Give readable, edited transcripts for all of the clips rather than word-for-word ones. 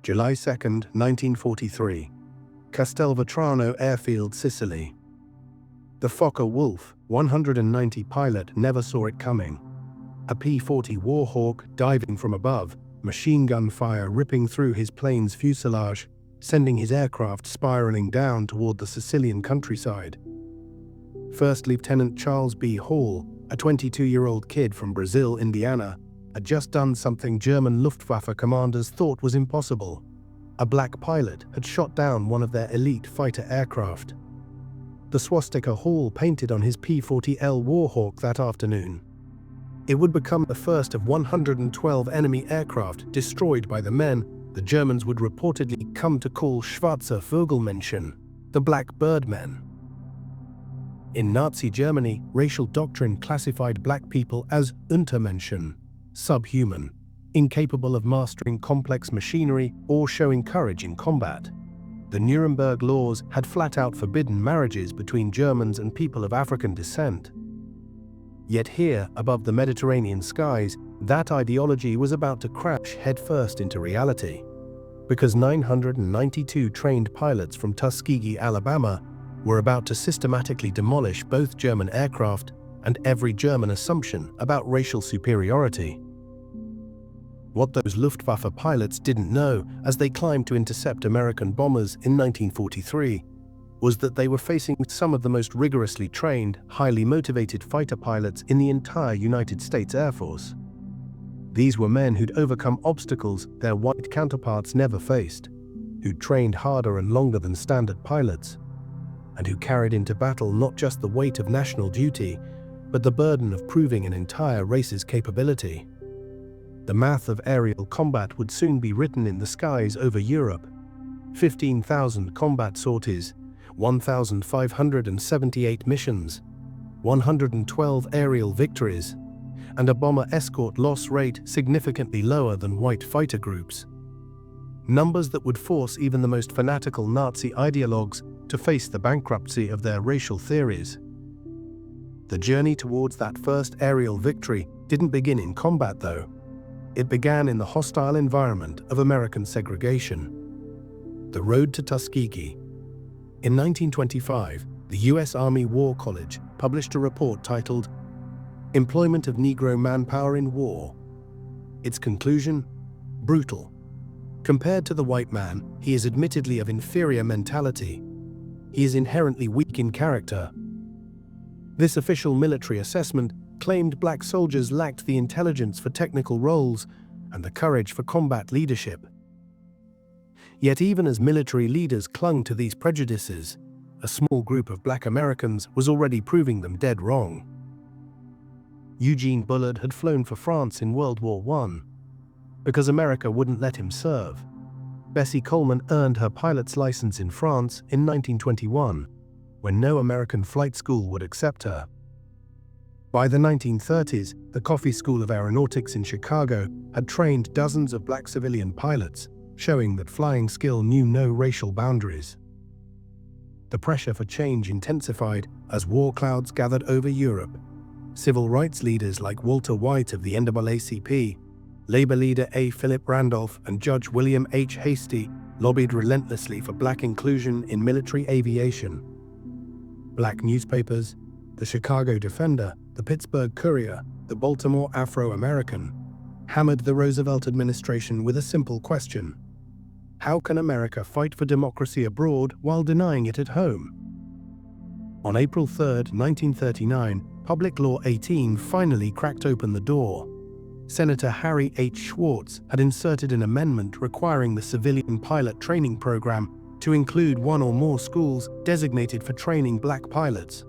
July 2, 1943. Castelvetrano Airfield, Sicily. The Focke-Wulf, 190 pilot, never saw it coming. A P-40 Warhawk diving from above, machine gun fire ripping through his plane's fuselage, sending his aircraft spiraling down toward the Sicilian countryside. First Lieutenant Charles B. Hall, a 22-year-old kid from Brazil, Indiana, had just done something German Luftwaffe commanders thought was impossible. A black pilot had shot down one of their elite fighter aircraft. The swastika Hall painted on his P-40L Warhawk that afternoon. It would become the first of 112 enemy aircraft destroyed by the men the Germans would reportedly come to call Schwarze Vogelmenschen, the Black Birdmen. In Nazi Germany, racial doctrine classified black people as Untermenschen, subhuman, incapable of mastering complex machinery or showing courage in combat. The Nuremberg laws had flat-out forbidden marriages between Germans and people of African descent. Yet here, above the Mediterranean skies, that ideology was about to crash headfirst into reality. Because 992 trained pilots from Tuskegee, Alabama, were about to systematically demolish both German aircraft and every German assumption about racial superiority. What those Luftwaffe pilots didn't know as they climbed to intercept American bombers in 1943 was that they were facing some of the most rigorously trained, highly motivated fighter pilots in the entire United States Air Force. These were men who'd overcome obstacles their white counterparts never faced, who'd trained harder and longer than standard pilots, and who carried into battle not just the weight of national duty, but the burden of proving an entire race's capability. The math of aerial combat would soon be written in the skies over Europe. 15,000 combat sorties, 1,578 missions, 112 aerial victories, and a bomber escort loss rate significantly lower than white fighter groups. Numbers that would force even the most fanatical Nazi ideologues to face the bankruptcy of their racial theories. The journey towards that first aerial victory didn't begin in combat, though. It began in the hostile environment of American segregation. The road to Tuskegee. In 1925, the U.S. Army War College published a report titled Employment of Negro Manpower in War. Its conclusion? Brutal. Compared to the white man, he is admittedly of inferior mentality. He is inherently weak in character. This official military assessment claimed black soldiers lacked the intelligence for technical roles and the courage for combat leadership. Yet even as military leaders clung to these prejudices, a small group of black Americans was already proving them dead wrong. Eugene Bullard had flown for France in World War I. Because America wouldn't let him serve, Bessie Coleman earned her pilot's license in France in 1921, when no American flight school would accept her. By the 1930s, the Coffey School of Aeronautics in Chicago had trained dozens of black civilian pilots, showing that flying skill knew no racial boundaries. The pressure for change intensified as war clouds gathered over Europe. Civil rights leaders like Walter White of the NAACP, Labor leader A. Philip Randolph, and Judge William H. Hastie lobbied relentlessly for black inclusion in military aviation. Black newspapers, the Chicago Defender, the Pittsburgh Courier, the Baltimore Afro-American, hammered the Roosevelt administration with a simple question: how can America fight for democracy abroad while denying it at home? On April 3, 1939, Public Law 18 finally cracked open the door. Senator Harry H. Schwartz had inserted an amendment requiring the civilian pilot training program to include one or more schools designated for training black pilots.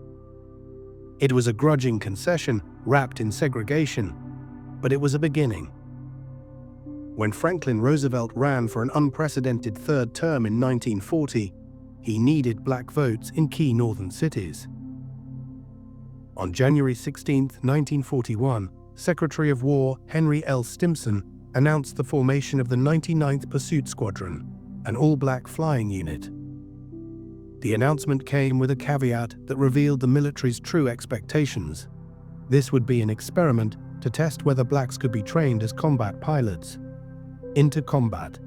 It was a grudging concession wrapped in segregation, but it was a beginning. When Franklin Roosevelt ran for an unprecedented third term in 1940, he needed black votes in key northern cities. On January 16, 1941, Secretary of War Henry L. Stimson announced the formation of the 99th Pursuit Squadron, an all-black flying unit. The announcement came with a caveat that revealed the military's true expectations. This would be an experiment to test whether blacks could be trained as combat pilots. Into combat.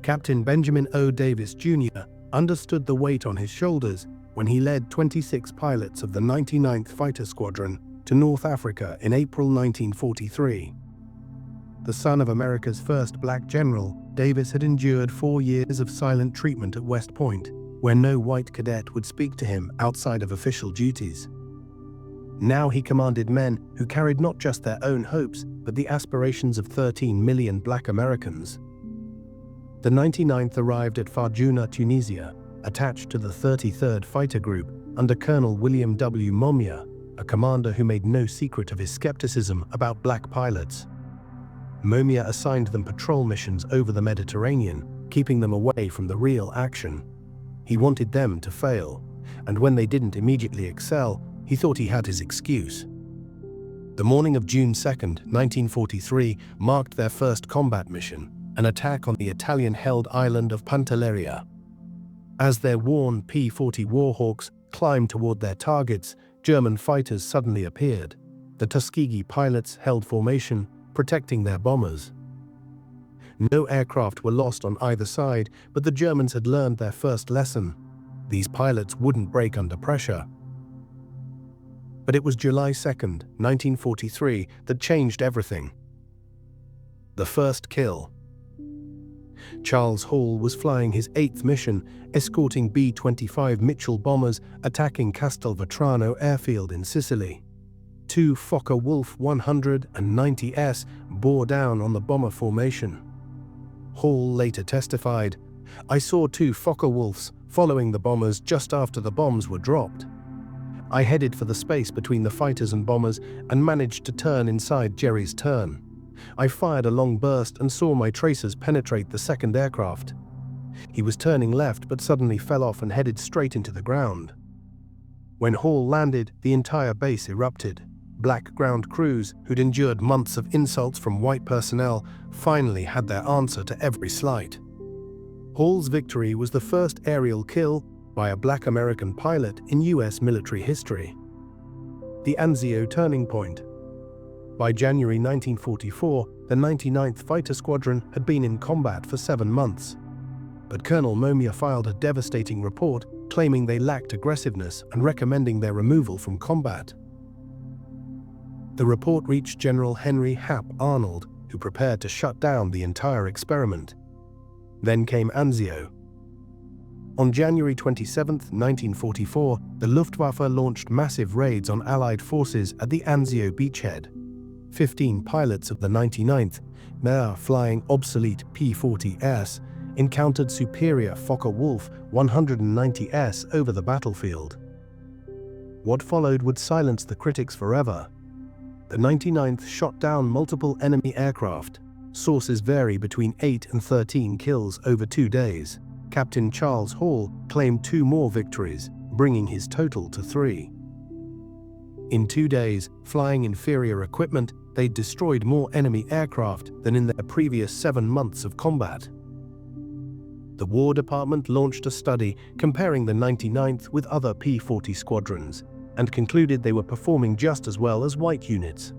Captain Benjamin O. Davis Jr. understood the weight on his shoulders when he led 26 pilots of the 99th Fighter Squadron to North Africa in April 1943. The son of America's first black general, Davis had endured 4 years of silent treatment at West Point, where no white cadet would speak to him outside of official duties. Now he commanded men who carried not just their own hopes, but the aspirations of 13 million black Americans. The 99th arrived at Farjuna, Tunisia, attached to the 33rd Fighter Group under Colonel William W. Momia, a commander who made no secret of his skepticism about black pilots. Momia assigned them patrol missions over the Mediterranean, keeping them away from the real action. He wanted them to fail, and when they didn't immediately excel, he thought he had his excuse. The morning of June 2, 1943, marked their first combat mission, an attack on the Italian-held island of Pantelleria. As their worn P-40 Warhawks climbed toward their targets, German fighters suddenly appeared. The Tuskegee pilots held formation, protecting their bombers. No aircraft were lost on either side, but the Germans had learned their first lesson. These pilots wouldn't break under pressure. But it was July 2, 1943, that changed everything. The first kill. Charles Hall was flying his 8th mission, escorting B-25 Mitchell bombers attacking Castelvetrano Airfield in Sicily. 2 Focke-Wulf 190s bore down on the bomber formation. Hall later testified, "I saw 2 Focke-Wulfs following the bombers just after the bombs were dropped. I headed for the space between the fighters and bombers and managed to turn inside Jerry's turn. I fired a long burst and saw my tracers penetrate the second aircraft. He was turning left but suddenly fell off and headed straight into the ground. When Hall landed, the entire base erupted. Black ground crews, who'd endured months of insults from white personnel, finally had their answer to every slight. Hall's victory was the first aerial kill by a black American pilot in US military history. The Anzio turning point. By January 1944, the 99th Fighter Squadron had been in combat for 7 months. But Colonel Momia filed a devastating report claiming they lacked aggressiveness and recommending their removal from combat. The report reached General Henry Hap Arnold, who prepared to shut down the entire experiment. Then came Anzio. On January 27, 1944, the Luftwaffe launched massive raids on Allied forces at the Anzio beachhead. 15 pilots of the 99th, now flying obsolete P-40s, encountered superior Focke-Wulf 190s over the battlefield. What followed would silence the critics forever. The 99th shot down multiple enemy aircraft. Sources vary between 8 and 13 kills over 2 days. Captain Charles Hall claimed 2 more victories, bringing his total to 3. In 2 days, flying inferior equipment, they destroyed more enemy aircraft than in their previous 7 months of combat. The War Department launched a study comparing the 99th with other P-40 squadrons, and concluded they were performing just as well as white units.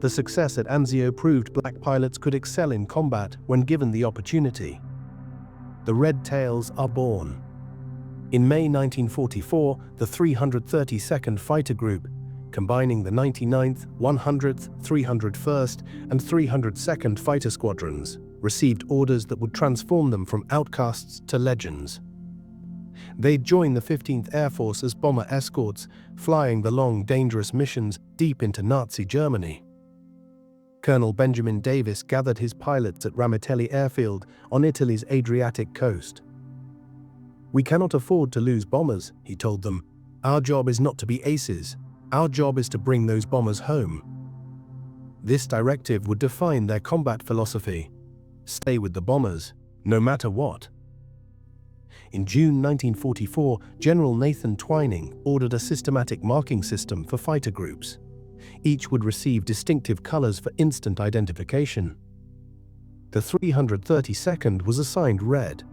The success at Anzio proved black pilots could excel in combat when given the opportunity. The red tails are born. In May 1944, the 332nd Fighter Group, combining the 99th, 100th, 301st, and 302nd Fighter Squadrons, received orders that would transform them from outcasts to legends. They'd join the 15th Air Force as bomber escorts, flying the long, dangerous missions deep into Nazi Germany. Colonel Benjamin Davis gathered his pilots at Ramitelli Airfield on Italy's Adriatic coast. "We cannot afford to lose bombers," he told them. "Our job is not to be aces. Our job is to bring those bombers home." This directive would define their combat philosophy. Stay with the bombers, no matter what. In June 1944, General Nathan Twining ordered a systematic marking system for fighter groups. Each would receive distinctive colors for instant identification. The 332nd was assigned red.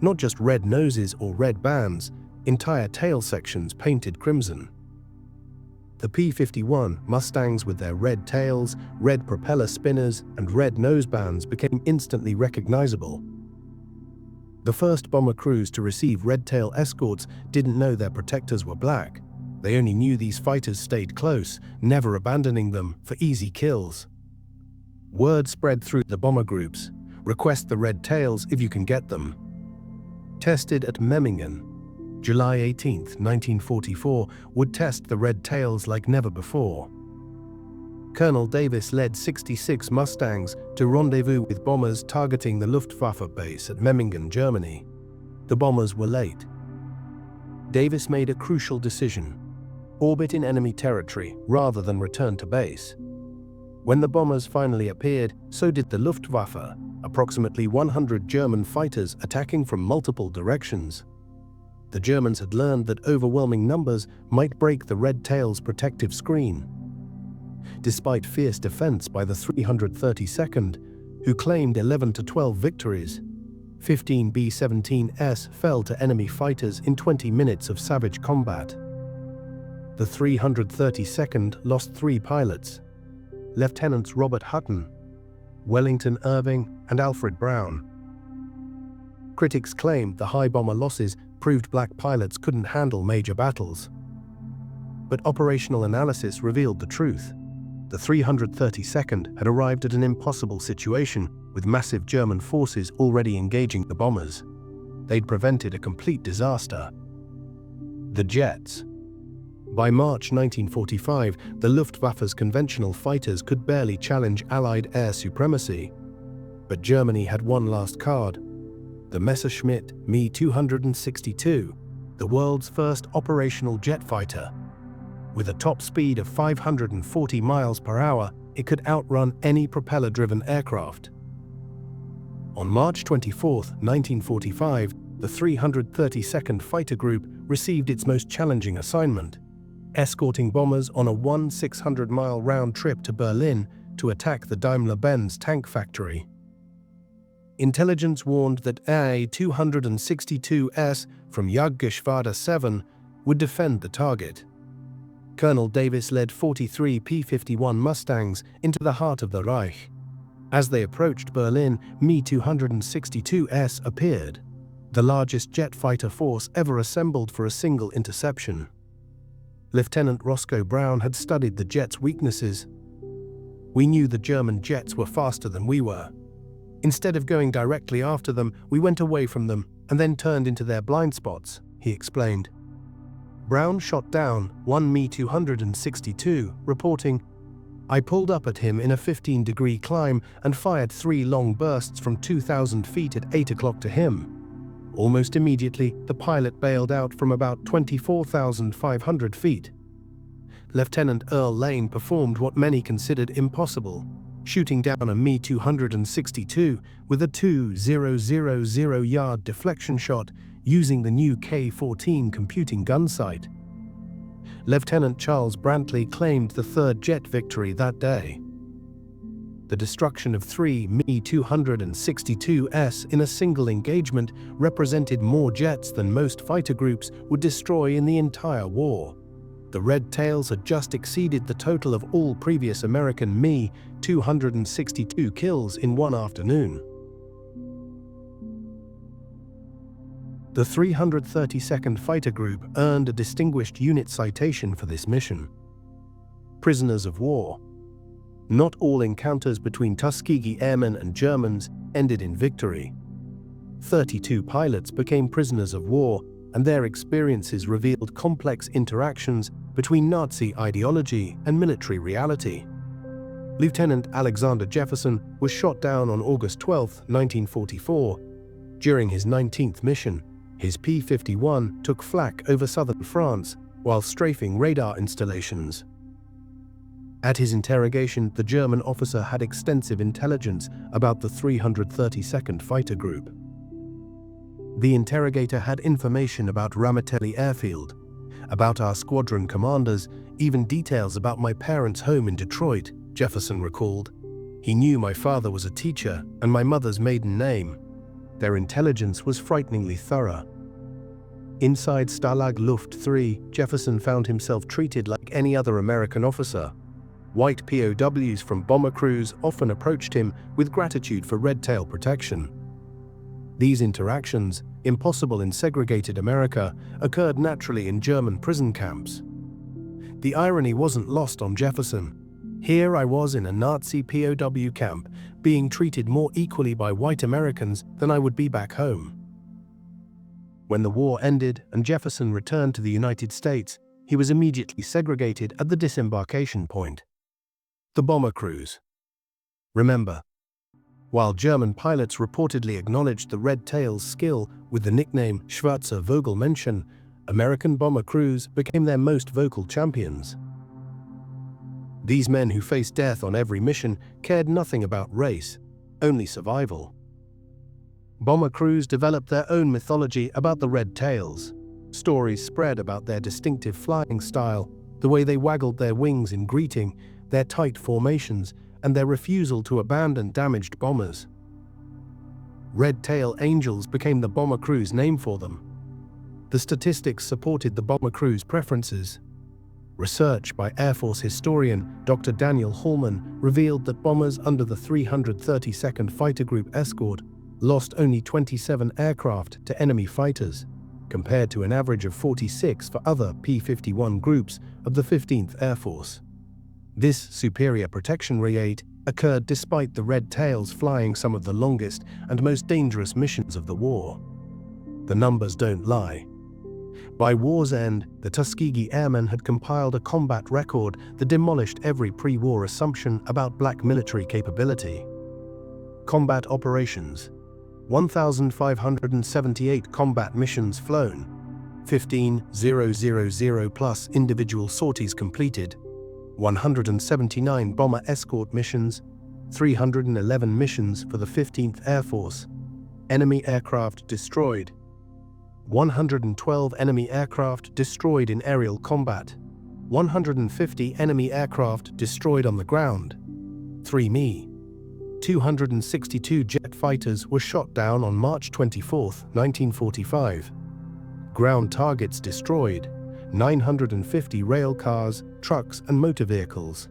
Not just red noses or red bands, entire tail sections painted crimson. The P-51 Mustangs with their red tails, red propeller spinners, and red nosebands became instantly recognizable. The first bomber crews to receive red-tail escorts didn't know their protectors were black. They only knew these fighters stayed close, never abandoning them for easy kills. Word spread through the bomber groups: request the red tails if you can get them. Tested at Memmingen, July 18, 1944, would test the red tails like never before. Colonel Davis led 66 Mustangs to rendezvous with bombers targeting the Luftwaffe base at Memmingen, Germany. The bombers were late. Davis made a crucial decision: orbit in enemy territory rather than return to base. When the bombers finally appeared, so did the Luftwaffe, approximately 100 German fighters attacking from multiple directions. The Germans had learned that overwhelming numbers might break the red tail's protective screen. Despite fierce defense by the 332nd, who claimed 11 to 12 victories, 15 B-17s fell to enemy fighters in 20 minutes of savage combat. The 332nd lost 3 pilots: Lieutenants Robert Hutton, Wellington Irving, and Alfred Brown. Critics claimed the high bomber losses proved black pilots couldn't handle major battles. But operational analysis revealed the truth. The 332nd had arrived at an impossible situation, with massive German forces already engaging the bombers. They'd prevented a complete disaster. The jets. By March 1945, the Luftwaffe's conventional fighters could barely challenge Allied air supremacy. But Germany had one last card: the Messerschmitt Me 262, the world's first operational jet fighter. With a top speed of 540 miles per hour, it could outrun any propeller-driven aircraft. On March 24, 1945, the 332nd Fighter Group received its most challenging assignment: escorting bombers on a 600-mile round trip to Berlin to attack the Daimler-Benz tank factory. Intelligence warned that A-262S from Jagdgeschwader 7 would defend the target. Colonel Davis led 43 P-51 Mustangs into the heart of the Reich. As they approached Berlin, Me-262S appeared, the largest jet fighter force ever assembled for a single interception. Lieutenant Roscoe Brown had studied the jet's weaknesses. "We knew the German jets were faster than we were. Instead of going directly after them, we went away from them and then turned into their blind spots," he explained. Brown shot down one Me-262, reporting, "I pulled up at him in a 15-degree climb and fired 3 long bursts from 2,000 feet at 8 o'clock to him. Almost immediately, the pilot bailed out from about 24,500 feet. Lieutenant Earl Lane performed what many considered impossible, shooting down a Me-262 with a 2,000-yard deflection shot using the new K-14 computing gun sight." Lieutenant Charles Brantley claimed the third jet victory that day. The destruction of 3 Me-262s in a single engagement represented more jets than most fighter groups would destroy in the entire war. The red tails had just exceeded the total of all previous American Me-262 kills in one afternoon. The 332nd Fighter Group earned a Distinguished Unit Citation for this mission. Prisoners of war. Not all encounters between Tuskegee Airmen and Germans ended in victory. 32 pilots became prisoners of war, and their experiences revealed complex interactions between Nazi ideology and military reality. Lieutenant Alexander Jefferson was shot down on August 12, 1944. During his 19th mission, his P-51 took flak over southern France while strafing radar installations. At his interrogation, the German officer had extensive intelligence about the 332nd Fighter Group. The interrogator had information about Ramitelli Airfield, about our squadron commanders, even details about my parents' home in Detroit, Jefferson recalled. He knew my father was a teacher and my mother's maiden name. Their intelligence was frighteningly thorough. Inside Stalag Luft 3, Jefferson found himself treated like any other American officer. White POWs from bomber crews often approached him with gratitude for red tail protection. These interactions, impossible in segregated America, occurred naturally in German prison camps. The irony wasn't lost on Jefferson. Here I was in a Nazi POW camp, being treated more equally by white Americans than I would be back home. When the war ended and Jefferson returned to the United States, he was immediately segregated at the disembarkation point. The bomber crews. Remember, while German pilots reportedly acknowledged the Red Tail's skill with the nickname Schwarzer Vogelmenschen, American bomber crews became their most vocal champions. These men who faced death on every mission cared nothing about race, only survival. Bomber crews developed their own mythology about the Red Tails. Stories spread about their distinctive flying style, the way they waggled their wings in greeting, their tight formations, and their refusal to abandon damaged bombers. Red Tail Angels became the bomber crew's name for them. The statistics supported the bomber crew's preferences. Research by Air Force historian Dr. Daniel Hallman revealed that bombers under the 332nd Fighter Group escort lost only 27 aircraft to enemy fighters, compared to an average of 46 for other P-51 groups of the 15th Air Force. This superior protection rate occurred despite the Red Tails flying some of the longest and most dangerous missions of the war. The numbers don't lie. By war's end, the Tuskegee Airmen had compiled a combat record that demolished every pre-war assumption about black military capability. Combat operations: 1,578 combat missions flown, 15,000 plus individual sorties completed, 179 bomber escort missions, 311 missions for the 15th Air Force, enemy aircraft destroyed, 112 enemy aircraft destroyed in aerial combat, 150 enemy aircraft destroyed on the ground, 3 Me. 262 jet fighters were shot down on March 24, 1945. Ground targets destroyed, 950 rail cars, trucks and motor vehicles,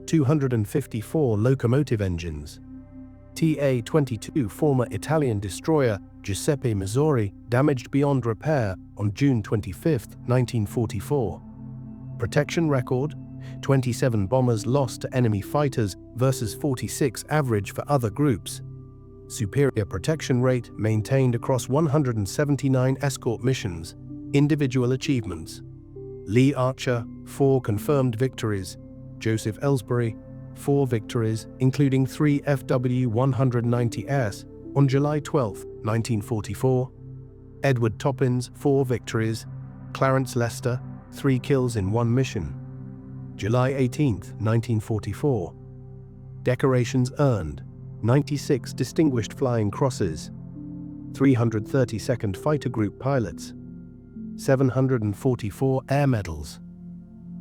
254 locomotive engines. TA-22 former Italian destroyer Giuseppe Missouri damaged beyond repair on June 25, 1944. Protection record: 27 bombers lost to enemy fighters versus 46 average for other groups. Superior protection rate maintained across 179 escort missions. Individual achievements: Lee Archer, 4 confirmed victories; Joseph Ellsbury, 4 victories, including 3 FW-190s on July 12, 1944; Edward Toppins, 4 victories; Clarence Lester, 3 kills in 1 mission. July 18, 1944. Decorations earned: 96 Distinguished Flying Crosses, 332nd Fighter Group pilots, 744 Air Medals,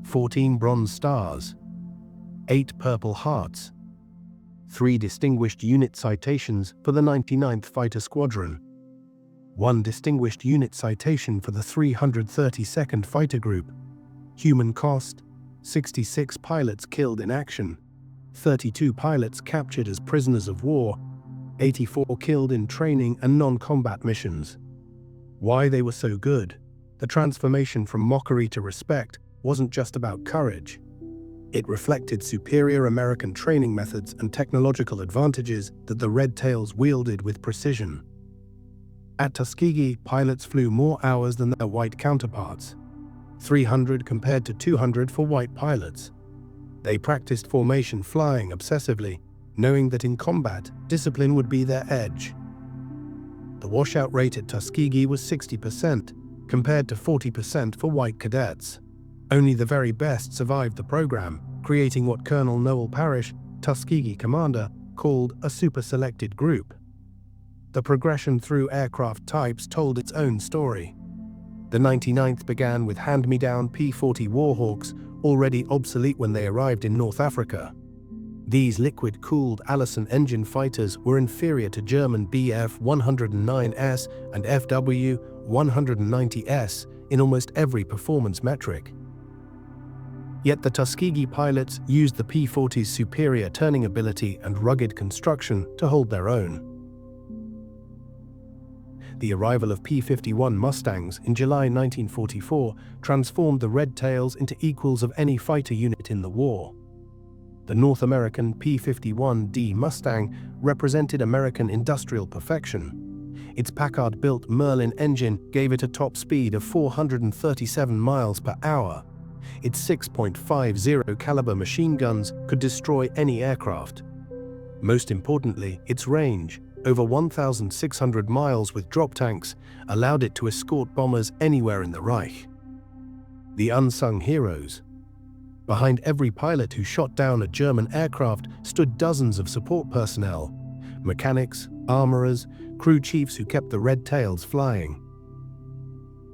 14 Bronze Stars, 8 Purple Hearts, 3 Distinguished Unit Citations for the 99th Fighter Squadron, 1 Distinguished Unit Citation for the 332nd Fighter Group. Human cost: 66 pilots killed in action, 32 pilots captured as prisoners of war, 84 killed in training and non-combat missions. Why they were so good? The transformation from mockery to respect wasn't just about courage. It reflected superior American training methods and technological advantages that the Red Tails wielded with precision. At Tuskegee, pilots flew more hours than their white counterparts, 300 compared to 200 for white pilots. They practiced formation flying obsessively, knowing that in combat, discipline would be their edge. The washout rate at Tuskegee was 60%, compared to 40% for white cadets. Only the very best survived the program, creating what Colonel Noel Parrish, Tuskegee commander, called a super-selected group. The progression through aircraft types told its own story. The 99th began with hand-me-down P-40 Warhawks, already obsolete when they arrived in North Africa. These liquid-cooled Allison engine fighters were inferior to German Bf-109s and Fw-190s in almost every performance metric. Yet the Tuskegee pilots used the P-40's superior turning ability and rugged construction to hold their own. The arrival of P-51 Mustangs in July 1944 transformed the Red Tails into equals of any fighter unit in the war. The North American P-51D Mustang represented American industrial perfection. Its Packard-built Merlin engine gave it a top speed of 437 miles per hour. Its 6.50 caliber machine guns could destroy any aircraft. Most importantly, its range, over 1,600 miles with drop tanks, allowed it to escort bombers anywhere in the Reich. The unsung heroes. Behind every pilot who shot down a German aircraft stood dozens of support personnel, mechanics, armorers, crew chiefs who kept the Red Tails flying.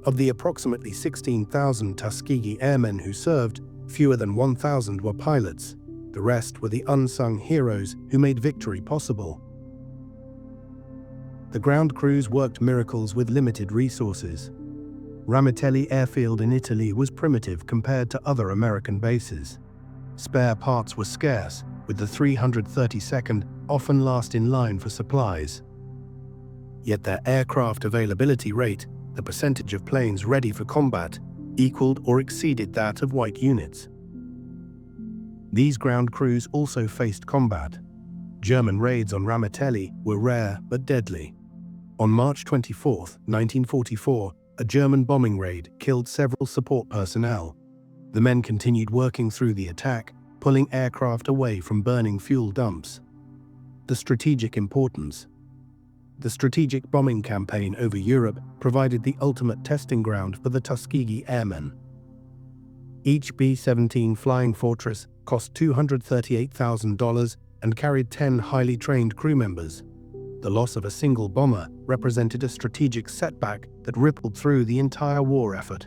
Of the approximately 16,000 Tuskegee Airmen who served, fewer than 1,000 were pilots. The rest were the unsung heroes who made victory possible. The ground crews worked miracles with limited resources. Ramitelli Airfield in Italy was primitive compared to other American bases. Spare parts were scarce, with the 332nd often last in line for supplies. Yet their aircraft availability rate, the percentage of planes ready for combat, equaled or exceeded that of white units. These ground crews also faced combat. German raids on Ramitelli were rare but deadly. On March 24, 1944, a German bombing raid killed several support personnel. The men continued working through the attack, pulling aircraft away from burning fuel dumps. The strategic importance. The strategic bombing campaign over Europe provided the ultimate testing ground for the Tuskegee Airmen. Each B-17 Flying Fortress cost $238,000 and carried 10 highly trained crew members. The loss of a single bomber represented a strategic setback that rippled through the entire war effort.